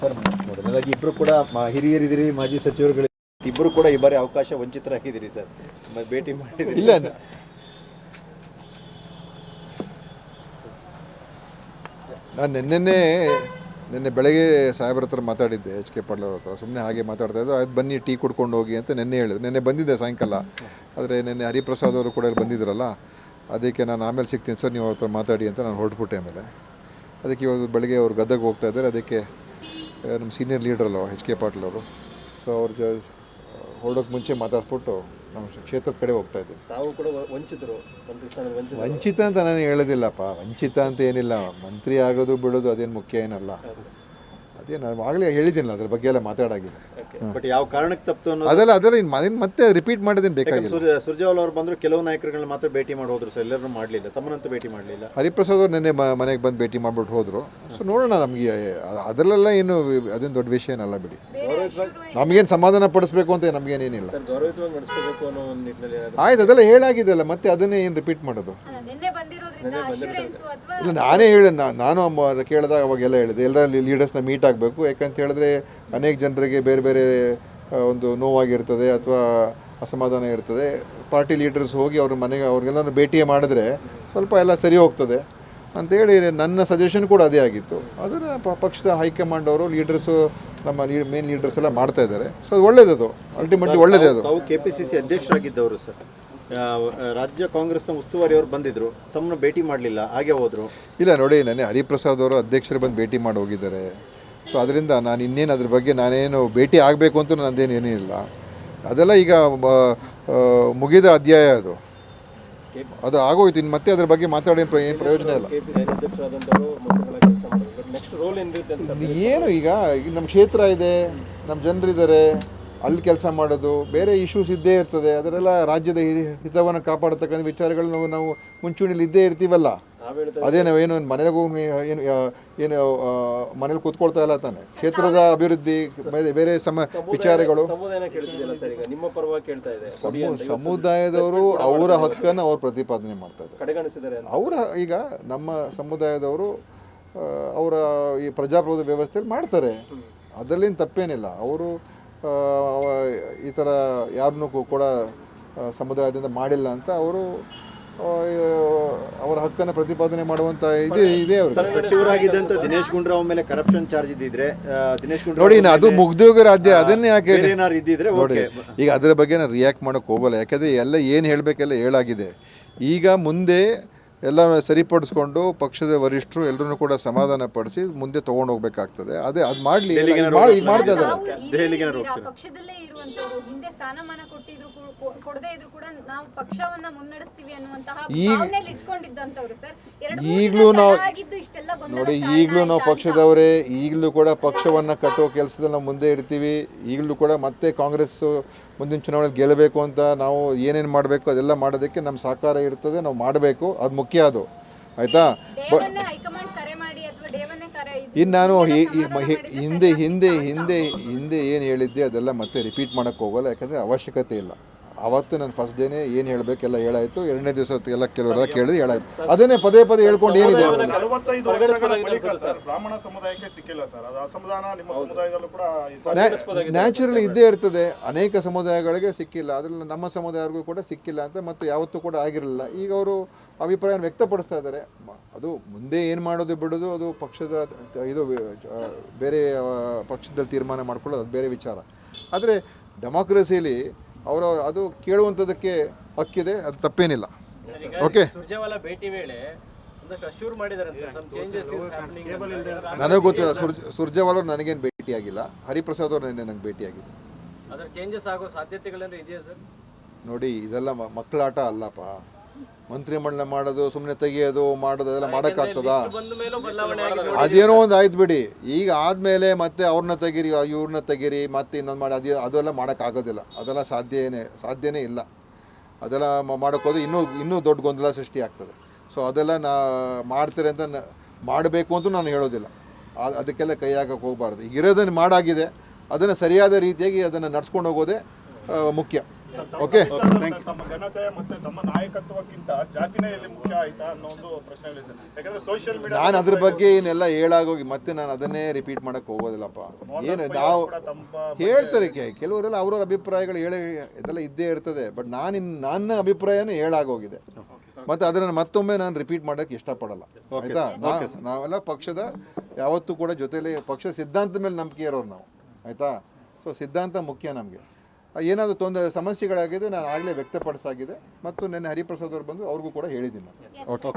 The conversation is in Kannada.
ಸರ್ ಮೊದಲನೇದಾಗಿ ಇಬ್ಬರು ಕೂಡ ಹಿರಿಯರಿದ್ದೀರಿ, ಮಾಜಿ ಸಚಿವರುಗಳು ಇಬ್ಬರು ಕೂಡ ಈ ಬಾರಿ ಅವಕಾಶ ವಂಚಿತರಾಗಿದ್ದೀರಿ ಸರ್. ಭೇಟಿ ಮಾಡಿದ್ರಿ? ಇಲ್ಲ, ನಾನು ನಿನ್ನೆ ಬೆಳಗ್ಗೆ ಸಾಹೇಬ್ರ ಹತ್ರ ಮಾತಾಡಿದ್ದೆ, ಎಚ್ ಕೆ ಪಾಟೀಲ್ ಅವ್ರ ಹತ್ರ. ಸುಮ್ಮನೆ ಹಾಗೆ ಮಾತಾಡ್ತಾ ಇದ್ದು, ಅದು ಬನ್ನಿ ಟೀ ಕುಡ್ಕೊಂಡು ಹೋಗಿ ಅಂತ ನಿನ್ನೆ ಹೇಳಿದ್ರು. ನಿನ್ನೆ ಬಂದಿದ್ದೆ ಸಾಯಂಕಾಲ, ಆದರೆ ನಿನ್ನೆ ಹರಿಪ್ರಸಾದ್ ಅವರು ಕೂಡ ಬಂದಿದ್ರಲ್ಲ, ಅದಕ್ಕೆ ನಾನು ಆಮೇಲೆ ಸಿಗ್ತೀನಿ ಸರ್, ನೀವು ಅವ್ರ ಹತ್ರ ಮಾತಾಡಿ ಅಂತ ನಾನು ಹೊರಟ್ಬಿಟ್ಟೆ. ಆಮೇಲೆ ಅದಕ್ಕೆ ಇವತ್ತು ಬೆಳಗ್ಗೆ ಅವ್ರು ಗದ್ದೆಗೆ ಹೋಗ್ತಾ ಇದ್ದಾರೆ. ಅದಕ್ಕೆ ನಮ್ಮ ಸೀನಿಯರ್ ಲೀಡ್ರಲ್ಲ ಎಚ್ ಕೆ ಪಾಟೀಲ್ ಅವರು, ಸೊ ಅವ್ರು ಹೊರಡೋಕ್ಕೆ ಮುಂಚೆ ಮಾತಾಡ್ಸ್ಬಿಟ್ಟು ನಮ್ಮ ಕ್ಷೇತ್ರದ ಕಡೆ ಹೋಗ್ತಾ ಇದ್ದೀನಿ. ತಾವು ಕೂಡ ವಂಚಿತ ಅಂತ ನಾನು ಹೇಳೋದಿಲ್ಲಪ್ಪ, ವಂಚಿತ ಅಂತ ಏನಿಲ್ಲ. ಮಂತ್ರಿ ಆಗೋದು ಬಿಡೋದು ಅದೇನು ಮುಖ್ಯ ಏನಲ್ಲ. ಅದೇ ನಾನು ಆಗಲೇ ಹೇಳಿದ್ದೀನಲ್ಲ, ಅದ್ರ ಬಗ್ಗೆ ಎಲ್ಲ ಮಾತಾಡಾಗಿದೆ. ಬಟ್ ಯಾವ ಕಾರಣಕ್ಕೆ ತಪ್ಪು ಅದೆಲ್ಲ ಮತ್ತೆ ರಿಪೀಟ್ ಮಾಡೋದೇನು ಬೇಕಾಗಿಲ್ಲ. ಸುರ್ಜೇವಾಲ ಅವ್ರು ಬಂದರು, ಕೆಲವು ನಾಯಕರುಗಳನ್ನ ಮಾತ್ರ ಭೇಟಿ ಮಾಡಿ ಹೋದ್ರು ಸರ್, ಎಲ್ಲರೂ ಮಾಡಲಿಲ್ಲ, ತಮ್ಮನಂತೂ ಭೇಟಿ ಮಾಡಲಿಲ್ಲ. ಹರಿಪ್ರಸಾದ್ ಅವರು ನಿನ್ನೆ ಮನೆಗೆ ಬಂದು ಭೇಟಿ ಮಾಡಿಬಿಟ್ಟು ಹೋದರು. ಸೊ ನೋಡೋಣ, ನಮಗೆ ಅದರಲ್ಲೆಲ್ಲ ಏನು ಅದೇನು ದೊಡ್ಡ ವಿಷಯ ಏನಲ್ಲ ಬಿಡಿ. ನಮಗೇನು ಸಮಾಧಾನ ಪಡಿಸ್ಬೇಕು ಅಂತ ನಮಗೇನೇನಿಲ್ಲ. ಆಯ್ತು, ಅದೆಲ್ಲ ಹೇಳಾಗಿದೆಯಲ್ಲ, ಮತ್ತೆ ಅದನ್ನೇ ಏನು ರಿಪೀಟ್ ಮಾಡೋದು? ಇಲ್ಲ, ನಾನೇ ಹೇಳಿ ನಾನು ಕೇಳಿದಾಗ ಅವಾಗೆಲ್ಲ ಹೇಳಿದೆ, ಎಲ್ಲ ಲೀಡರ್ಸ್ನ ಮೀಟ್ ಆಗಬೇಕು. ಯಾಕಂತ ಹೇಳಿದ್ರೆ ಅನೇಕ ಜನರಿಗೆ ಬೇರೆ ಬೇರೆ ಒಂದು ನೋವಾಗಿರ್ತದೆ ಅಥವಾ ಅಸಮಾಧಾನ ಇರ್ತದೆ. ಪಾರ್ಟಿ ಲೀಡರ್ಸ್ ಹೋಗಿ ಅವ್ರ ಮನೆಗೆ ಅವ್ರಿಗೆಲ್ಲರೂ ಭೇಟಿ ಮಾಡಿದ್ರೆ ಸ್ವಲ್ಪ ಎಲ್ಲ ಸರಿ ಹೋಗ್ತದೆ ಅಂಥೇಳಿ ನನ್ನ ಸಜೆಷನ್ ಕೂಡ ಅದೇ ಆಗಿತ್ತು. ಅದನ್ನು ಪಕ್ಷದ ಹೈಕಮಾಂಡ್ ಅವರು ಲೀಡರ್ಸು, ನಮ್ಮ ಮೇನ್ ಲೀಡರ್ಸ್ ಎಲ್ಲ ಮಾಡ್ತಾ ಇದ್ದಾರೆ. ಸೊ ಅದು ಒಳ್ಳೇದದು, ಅಲ್ಟಿಮೇಟ್ಲಿ ಒಳ್ಳೇದೇ ಅದು. ತಾವು KPCC ಅಧ್ಯಕ್ಷರಾಗಿದ್ದವರು ಸರ್, ರಾಜ್ಯ ಕಾಂಗ್ರೆಸ್ನ ಉಸ್ತುವಾರಿ ಅವರು ಬಂದಿದ್ದರು, ತಮ್ಮನ್ನು ಭೇಟಿ ಮಾಡಲಿಲ್ಲ, ಹಾಗೆ ಹೋದರು. ಇಲ್ಲ ನೋಡಿ, ನನಗೆ ಹರಿಪ್ರಸಾದ್ ಅವರು ಅಧ್ಯಕ್ಷರು ಬಂದು ಭೇಟಿ ಮಾಡಿ ಹೋಗಿದ್ದಾರೆ. ಸೊ ಅದರಿಂದ ನಾನು ಇನ್ನೇನು ಅದ್ರ ಬಗ್ಗೆ ನಾನೇನು ಭೇಟಿ ಆಗಬೇಕು ಅಂತ ನಂದೇನೇನೂ ಇಲ್ಲ. ಅದೆಲ್ಲ ಈಗ ಮುಗಿದ ಅಧ್ಯಾಯ ಅದು ಆಗೋಯ್ತು. ಇನ್ನು ಮತ್ತೆ ಅದ್ರ ಬಗ್ಗೆ ಮಾತಾಡೋ ಏನು ಪ್ರಯೋಜನ ಇಲ್ಲ. ಏನು ಈಗ ನಮ್ಮ ಕ್ಷೇತ್ರ ಇದೆ, ನಮ್ಮ ಜನರಿದ್ದಾರೆ, ಅಲ್ಲಿ ಕೆಲಸ ಮಾಡೋದು, ಬೇರೆ ಇಶ್ಯೂಸ್ ಇದ್ದೇ ಇರ್ತದೆ. ಅದರೆಲ್ಲ ರಾಜ್ಯದ ಹಿತವನ್ನು ಕಾಪಾಡತಕ್ಕಂಥ ವಿಚಾರಗಳು ನಾವು ಮುಂಚೂಣಿಲಿ ಇದ್ದೇ ಇರ್ತೀವಲ್ಲ. ಅದೇ ನಾವೇನು ಮನೆಗೆ ಹೋಗಿ ಏನು ಮನೇಲಿ ಕೂತ್ಕೊಳ್ತಾ ಇಲ್ಲ ತಾನೆ. ಕ್ಷೇತ್ರದ ಅಭಿವೃದ್ಧಿ, ಬೇರೆ ವಿಚಾರಗಳು, ಸಮುದಾಯದವರು ಅವರ ಹಕ್ಕನ್ನು ಅವ್ರು ಪ್ರತಿಪಾದನೆ ಮಾಡ್ತಾ ಇದ್ದಾರೆ. ಅವರ ಈಗ ನಮ್ಮ ಸಮುದಾಯದವರು ಅವರ ಈ ಪ್ರಜಾಪ್ರಭುತ್ವ ವ್ಯವಸ್ಥೆಯಲ್ಲಿ ಮಾಡ್ತಾರೆ, ಅದರಲ್ಲೇನು ತಪ್ಪೇನಿಲ್ಲ. ಅವರು ಈ ಥರ ಯಾರನ್ನೂ ಕೂಡ ಸಮುದಾಯದಿಂದ ಮಾಡಿಲ್ಲ ಅಂತ ಅವರು ಅವರ ಹಕ್ಕನ್ನು ಪ್ರತಿಪಾದನೆ ಮಾಡುವಂಥ ಇದೆ ಅವರು. ಸಚಿವರಾಗಿದ್ದಂಥ ದಿನೇಶ್ ಗುಂಡೂರಾವ್ ಮೇಲೆ ಕರಪ್ಷನ್ ಚಾರ್ಜ್ ಇದ್ದಿದ್ರೆ, ದಿನೇಶ್ ಗುಂಡೂರಾವ್ ನೋಡಿ, ಅದು ಮುಗ್ದೋಗ ರಾಜ್ಯ, ಅದನ್ನೇ ಯಾಕೆ ಇದ್ದಿದ್ರೆ ನೋಡಿ. ಈಗ ಅದರ ಬಗ್ಗೆ ನಾನು ರಿಯಾಕ್ಟ್ ಮಾಡೋಕ್ಕೆ ಹೋಗಲ್ಲ, ಯಾಕಂದರೆ ಎಲ್ಲ ಏನು ಹೇಳಬೇಕೆಲ್ಲ ಹೇಳಾಗಿದೆ. ಈಗ ಮುಂದೆ ಎಲ್ಲ ಸರಿಪಡಿಸ್ಕೊಂಡು ಪಕ್ಷದ ವರಿಷ್ಠರು ಎಲ್ಲರೂ ಕೂಡ ಸಮಾಧಾನ ಪಡಿಸಿ ಮುಂದೆ ತೊಗೊಂಡು ಹೋಗ್ಬೇಕಾಗ್ತದೆ. ಅದೇ ಅದು ಮಾಡಲಿ, ಈಗ ಮಾಡ್ತಾ ಇದ್ದಾರೆ. ಪಕ್ಷದಲ್ಲೇ ಇರುವಂತವರು ಹಿಂದೆ ಸ್ಥಾನಮಾನ ಕೊಟ್ಟಿದ್ರು ಕೊಡದೇ ಇದ್ರು ಕೂಡ ನಾವು ಪಕ್ಷವನ್ನ ಮುನ್ನಡೆಸ್ತೀವಿ ಅನ್ನುವಂತಹ ಭಾವನೆಯಲ್ಲಿ ಇಟ್ಕೊಂಡಿದ್ದಂತವರು ಸರ್. ಈಗಲೂ ನಾವು ನೋಡಿ, ಈಗಲೂ ನಾವು ಪಕ್ಷದವರೇ, ಈಗಲೂ ಕೂಡ ಪಕ್ಷವನ್ನು ಕಟ್ಟುವ ಕೆಲಸದಲ್ಲಿ ನಾವು ಮುಂದೆ ಇರ್ತೀವಿ. ಈಗಲೂ ಕೂಡ ಮತ್ತೆ ಕಾಂಗ್ರೆಸ್ ಮುಂದಿನ ಚುನಾವಣೆಯಲ್ಲಿ ಗೆಲ್ಲಬೇಕು ಅಂತ ನಾವು ಏನೇನು ಮಾಡಬೇಕು ಅದೆಲ್ಲ ಮಾಡೋದಕ್ಕೆ ನಮ್ಮ ಸಹಕಾರ ಇರ್ತದೆ, ನಾವು ಮಾಡಬೇಕು, ಅದು ಮುಖ್ಯ. ಅದು ಆಯಿತಾ? ಇನ್ನು ನಾನು ಹಿಂದೆ ಏನು ಹೇಳಿದ್ದೆ ಅದೆಲ್ಲ ಮತ್ತೆ ರಿಪೀಟ್ ಮಾಡೋಕ್ಕೆ ಹೋಗಲ್ಲ, ಯಾಕಂದರೆ ಅವಶ್ಯಕತೆ ಇಲ್ಲ. ಅವತ್ತು ನಾನು ಫಸ್ಟ್ ಡೇನೇ ಏನು ಹೇಳಬೇಕೆಲ್ಲ ಹೇಳಾಯಿತು. ಎರಡನೇ ದಿವಸ ಎಲ್ಲ ಕೆಲವರೆಲ್ಲ ಕೇಳಿದ್ರೆ ಹೇಳಾಯಿತು. ಅದನ್ನೇ ಪದೇ ಪದೇ ಹೇಳ್ಕೊಂಡು ಏನಿದೆ. ನ್ಯಾಚುರಲಿ ಇದ್ದೇ ಇರ್ತದೆ, ಅನೇಕ ಸಮುದಾಯಗಳಿಗೆ ಸಿಕ್ಕಿಲ್ಲ, ಅದರಲ್ಲಿ ನಮ್ಮ ಸಮುದಾಯರಿಗೂ ಕೂಡ ಸಿಕ್ಕಿಲ್ಲ ಅಂತ ಮತ್ತು ಯಾವತ್ತೂ ಕೂಡ ಆಗಿರಲಿಲ್ಲ. ಈಗ ಅವರು ಅಭಿಪ್ರಾಯ ವ್ಯಕ್ತಪಡಿಸ್ತಾ ಇದ್ದಾರೆ. ಅದು ಮುಂದೆ ಏನು ಮಾಡೋದು ಬಿಡೋದು ಅದು ಪಕ್ಷದ ಇದು ಬೇರೆ ಪಕ್ಷದಲ್ಲಿ ತೀರ್ಮಾನ ಮಾಡ್ಕೊಳ್ಳೋದು ಅದು ಬೇರೆ ವಿಚಾರ. ಆದರೆ ಡೆಮಾಕ್ರಸಿಯಲ್ಲಿ ಅವರು ಅದು ಕೇಳುವಂಥದ್ದಕ್ಕೆ ಹಕ್ಕಿದೆ, ಅದು ತಪ್ಪೇನಿಲ್ಲ. ಓಕೆ, ನನಗೆ ಗೊತ್ತಿಲ್ಲ. ಸುರ್ಜೇವಾಲ ಅವ್ರು ನನಗೇನು ಭೇಟಿಯಾಗಿಲ್ಲ, ಹರಿಪ್ರಸಾದ್ ಅವ್ರು ನನಗೆ ಭೇಟಿಯಾಗಿದೆ. ನೋಡಿ, ಇದೆಲ್ಲ ಮಕ್ಕಳಾಟ ಅಲ್ಲಪ್ಪ. ಮಂತ್ರಿಮಂಡಲ ಮಾಡೋದು, ಸುಮ್ಮನೆ ತೆಗಿಯೋದು ಮಾಡೋದು ಅದೆಲ್ಲ ಮಾಡೋಕ್ಕಾಗ್ತದಾ? ಅದೇನೋ ಒಂದು ಆಯ್ತು ಬಿಡಿ. ಈಗ ಆದಮೇಲೆ ಮತ್ತೆ ಅವ್ರನ್ನ ತೆಗೀರಿ, ಇವ್ರನ್ನ ತೆಗೀರಿ, ಮತ್ತೆ ಇನ್ನೊಂದು ಮಾಡಿ ಅದೆಲ್ಲ ಮಾಡೋಕ್ಕಾಗೋದಿಲ್ಲ. ಅದೆಲ್ಲ ಸಾಧ್ಯನೇ ಇಲ್ಲ. ಅದೆಲ್ಲ ಮಾಡೋಕ್ಕೋದ್ರೆ ಇನ್ನೂ ದೊಡ್ಡ ಗೊಂದಲ ಸೃಷ್ಟಿ ಆಗ್ತದೆ. ಸೊ ಅದೆಲ್ಲ ಮಾಡ್ತಾರೆ ಅಂತ ಮಾಡಬೇಕು ಅಂತೂ ನಾನು ಹೇಳೋದಿಲ್ಲ. ಅದಕ್ಕೆಲ್ಲ ಕೈ ಹಾಕಕ್ಕೆ ಹೋಗಬಾರ್ದು. ಈಗ ಇರೋದನ್ನು ಮಾಡಾಗಿದೆ, ಅದನ್ನು ಸರಿಯಾದ ರೀತಿಯಾಗಿ ಅದನ್ನು ನಡ್ಸ್ಕೊಂಡು ಹೋಗೋದೇ ಮುಖ್ಯ. ಓಕೆ ತಮ್ಮ ಘನತೆ ಮತ್ತೆ ತಮ್ಮ ನಾಯಕತ್ವಕ್ಕಿಂತ ಜಾತಿನೇ ಇಲ್ಲಿ ಮುಖ್ಯ ಆಯ್ತಾ ಅನ್ನೋ ಒಂದು ಪ್ರಶ್ನೆಗಳಿದೆ. ಯಾಕಂದ್ರೆ ಸೋಷಿಯಲ್ ಮೀಡಿಯಾ ನಾನು ಅದ್ರ ಬಗ್ಗೆ ಏನೆಲ್ಲ ಹೇಳಾಗೋಗಿ ಮತ್ತೆ ನಾನು ಅದನ್ನೇ ರಿಪೀಟ್ ಮಾಡಕ್ಕೆ ಹೋಗೋದಿಲ್ಲಪ್ಪ. ಏನು ನಾವು ಹೇಳ್ತಾರೆ ಕೆಲವರೆಲ್ಲ ಅವ್ರವ್ರ ಅಭಿಪ್ರಾಯಗಳು ಇದೆಲ್ಲ ಇದ್ದೇ ಇರ್ತದೆ. ಬಟ್ ನನ್ನ ಅಭಿಪ್ರಾಯನೇ ಹೇಳಾಗೋಗಿದೆ. ಮತ್ತು ಅದನ್ನು ಮತ್ತೊಮ್ಮೆ ನಾನು ರಿಪೀಟ್ ಮಾಡೋಕ್ಕೆ ಇಷ್ಟಪಡಲ್ಲ. ಆಯಿತಾ? ನಾವೆಲ್ಲ ಪಕ್ಷದ ಯಾವತ್ತೂ ಕೂಡ ಜೊತೆಲಿ ಪಕ್ಷದ ಸಿದ್ಧಾಂತದ ಮೇಲೆ ನಂಬಿಕೆ ಇರೋರು ನಾವು. ಆಯಿತಾ? ಸೊ ಸಿದ್ಧಾಂತ ಮುಖ್ಯ ನಮಗೆ. ಏನಾದರೂ ಸಮಸ್ಯೆಗಳಾಗಿದೆ ನಾನು ಆಗಲೇ ವ್ಯಕ್ತಪಡಿಸಾಗಿದೆ ಮತ್ತು ನೆನ್ನೆ ಹರಿಪ್ರಸಾದ್ ಅವರು ಬಂದು ಅವ್ರಿಗೂ ಕೂಡ ಹೇಳಿದ್ದೀನಿ ನಾನು. ಓಕೆ.